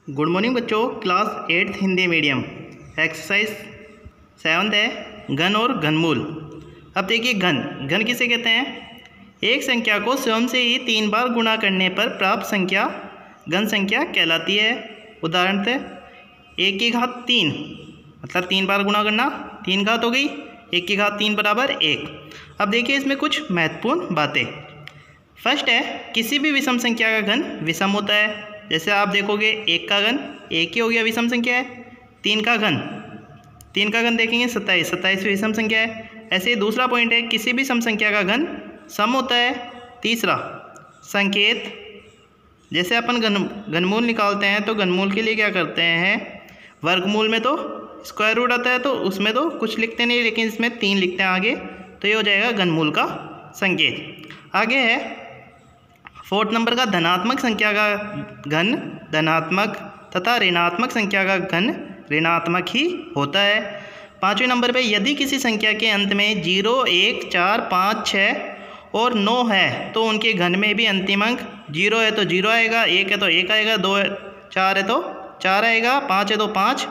Good morning बच्चों। Class 8th Hindi medium exercise 7th है घन और घनमूल। अब देखिए घन किसे कहते हैं? एक संख्या को स्वयं से ही 3 बार गुणा करने पर प्राप्त संख्या घन संख्या कहलाती है। उदाहरण थे 1 की घात 3, मतलब 3 बार गुणा करना, 3 घात हो गई, 1 की घात 3 बराबर 1। अब देखिए इसमें कुछ महत्वपूर्ण बातें। फर्स्ट है किसी भी विषम संख्या का घन विषम होता है। जैसे आप देखोगे 1 का घन 1 ही हो गया, विषम संख्या है। 3 का घन देखेंगे 27, 27 विषम संख्या है। ऐसे ही दूसरा पॉइंट है किसी भी सम संख्या का घन सम होता है। तीसरा संकेत, जैसे अपन घनमूल निकालते हैं तो घनमूल के लिए क्या करते हैं, वर्गमूल में तो स्क्वायर रूट आता है तो उसमें तो कुछ लिखते नहीं, लेकिन इसमें 3 लिखते हैं आगे, तो ये हो जाएगा घनमूल का संकेत। आगे है 4th नंबर का धनात्मक संख्या का घन धनात्मक तथा ऋणात्मक संख्या का घन ऋणात्मक ही होता है। 5वें नंबर पे यदि किसी संख्या के अंत में 0, 1, 4, 5, 6 और 9 है तो उनके घन में भी अंतिम अंक 0 है तो 0 आएगा, 1 है तो 1 आएगा, 2 है 4 है तो 4 आएगा, 5 है तो 5,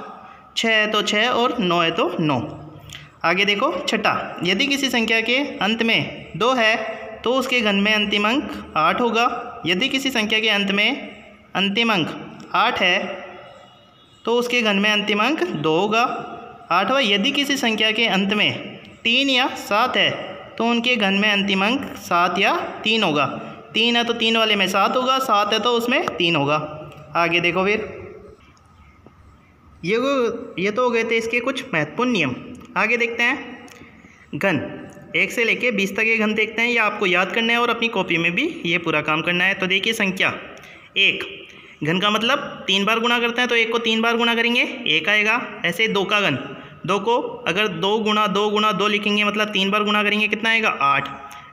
6 है तो 6 और 9 है तो 9। आगे देखो छठा, यदि किसी संख्या के अंत में 2 है तो उसके घन में अंतिम अंक 8 होगा। यदि किसी संख्या के अंत में अंतिम अंक 8 है तो उसके घन में अंतिम अंक 2 होगा। 8वां, यदि किसी संख्या के अंत में 3 या 7 है तो उनके घन में अंतिम अंक 7 या 3 होगा। 3 है तो 3 वाले में 7 होगा, 7 है तो उसमें 3 होगा। आगे देखो फिर, ये तो हो गए थे इसके कुछ महत्वपूर्ण नियम। आगे देखते हैं घन 1 से लेके 20 तक ये घन देखते हैं। ये आपको याद करना है और अपनी कॉपी में भी ये पूरा काम करना है। तो देखिए संख्या 1, घन का मतलब 3 बार गुणा करते हैं तो 1 को 3 बार गुणा करेंगे 1 आएगा। ऐसे 2 का घन, 2 को अगर 2 गुणा 2 गुणा 2 लिखेंगे मतलब 3 बार गुणा करेंगे कितना आएगा 8।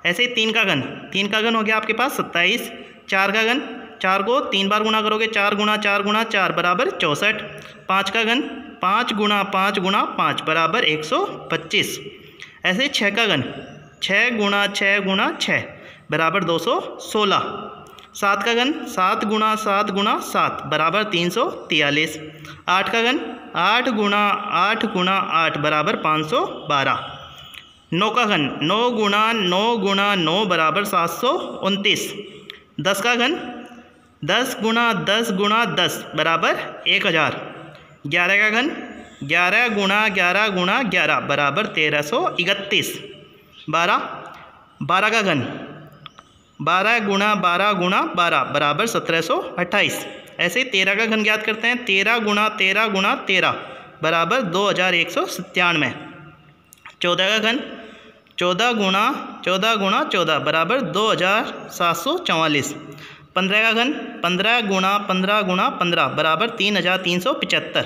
ऐसे 3 का घन हो गया आपके पास 27। 4 का घन, 4 को 3 बार गुणा करोगे 4 गुणा 4 गुणा 4 बराबर 64। 5 का घन, 5 गुणा 5 गुणा 5 बराबर 125। ऐसे 6 का घन, 6 गुणा 6 गुणा 6 बराबर 216। 7 का घन, 7 गुणा 7 गुणा 7 बराबर 343। 8 का घन, 8 गुणा 8 गुणा 8 बराबर 512। 9 का घन, 9 गुणा 9 गुणा 9 बराबर 729। 10 का घन, 10 गुणा 10 गुणा 10 बराबर 1000। 11 का घन, 11 गुणा 11 गुणा 11 बराबर 1331। 12 का घन, 12 गुणा 12 गुणा 12 बराबर 1728। ऐसे 13 का घन ज्ञात करते हैं, 13 गुणा 13 गुणा 13 बराबर 2197। 14 का घन, 14 गुणा 14 गुणा 14 बराबर 2744। 15 का घन, 15 गुणा 15 गुणा 15 बराबर 3375।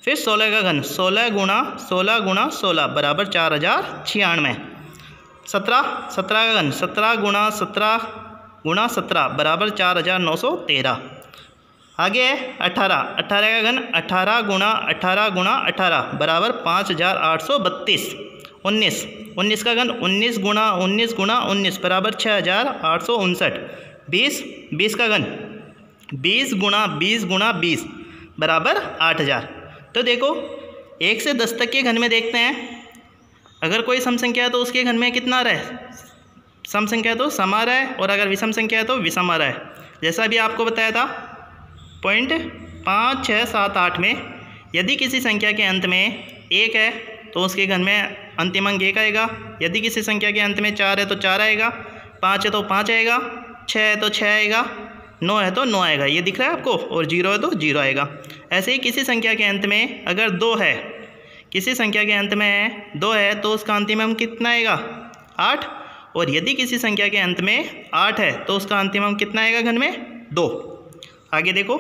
फिर 16 का घन, 16 गुणा 16 गुणा 16 बराबर 4096। 17 का घन, 17 गुणा 17 गुणा 17 बराबर 4913। आगे है 18 का घन, 18 गुणा 18 गुणा 18 बराबर 5832। 19 का घन, 19 गुणा 19 गुणा 19 बराबर 6859। 20 का घन, 20 गुणा 20 गुणा 20 बराबर 8000। तो देखो 1 से 10 तक के घन में देखते हैं, अगर कोई सम संख्या है तो उसके घन में कितना आ रहा है, सम संख्या है तो सम आ रहा है, और अगर विषम संख्या है तो विषम आ रहा है। जैसा अभी आपको बताया था पॉइंट 5, 6, 7, 8 में, यदि किसी संख्या के अंत में 1 है तो उसके घन में अंतिम अंक 1 आएगा। यदि किसी संख्या के अंत में 4 है तो 4 आएगा, 5 है तो 5 आएगा, 6 है तो 6 आएगा, 9 है तो 9 आएगा, ये दिख रहा है आपको, और 0 है तो 0 आएगा। ऐसे ही किसी संख्या के अंत में अगर 2 है, किसी संख्या के अंत में 2 है तो उसका अंतिम अंक कितना आएगा 8। और यदि किसी संख्या के अंत में 8 है तो उसका अंतिम अंक कितना आएगा घन में 2। आगे देखो,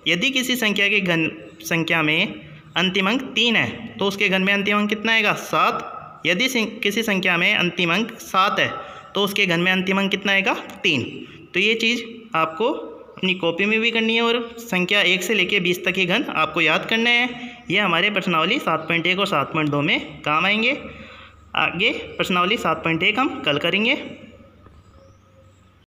यदि किसी संख्या के घन संख्या में अंतिम अंक 3 है तो उसके घन में अंतिम अंक कितना आएगा 7। यदि किसी संख्या में अंतिम अंक 7 है तो उसके घन में अंतिम अंक कितना आएगा 3। तो ये चीज़ आपको अपनी कॉपी में भी करनी है, और संख्या 1 से लेके 20 तक के घन आपको याद करने हैं। ये हमारे प्रश्नावली 7.1 और 7.2 में काम आएंगे। आगे प्रश्नावली 7.1 हम कल करेंगे।